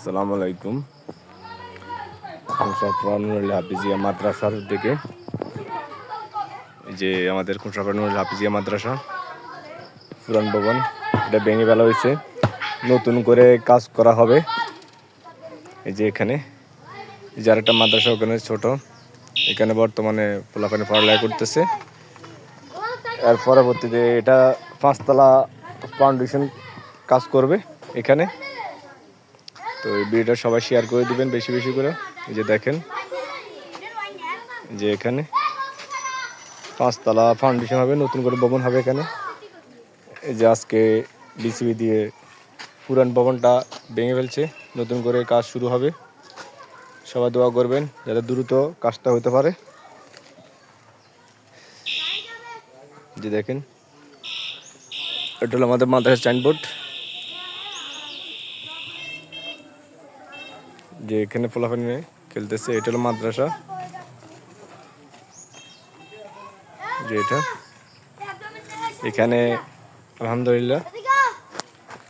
আসসালামু আলাইকুম। খুনশাপানুল হাফিজিয়া মাদ্রাসার দিকে এই যে আমাদের খুনশাপানুল হাফিজিয়া মাদ্রাসা পুরান ভবন, এটা ভেঙে ফেলা হয়েছে, নতুন করে কাজ করা হবে। এই যে এখানে যার একটা মাদ্রাসা ওখানে ছোট, এখানে বর্তমানে পোলাপানি পড়ালেখা করতেছে। এর পরবর্তীতে এটা 5তলা ফাউন্ডেশন কাজ করবে এখানে। তো এই ভিডিওটা সবাই শেয়ার করে দিবেন বেশি বেশি করে। এই যে দেখেন যে এখানে 5তলা ফাউন্ডেশন হবে, নতুন করে ভবন হবে এখানে। এই যে আজকে ডিসিবি দিয়ে পুরান ভবনটা ভেঙে ফেলছে, নতুন করে কাজ শুরু হবে। সবাই দোয়া করবেন যাতে দ্রুত কাজটা হতে পারে। যে দেখেন এটা হলো আমাদের মাদ্রাসার সাইনবোর্ড, যে এখানে পোলাপানি খেলতেছে। এটা হলো মাদ্রাসা, যে এটা এখানে আলহামদুলিল্লাহ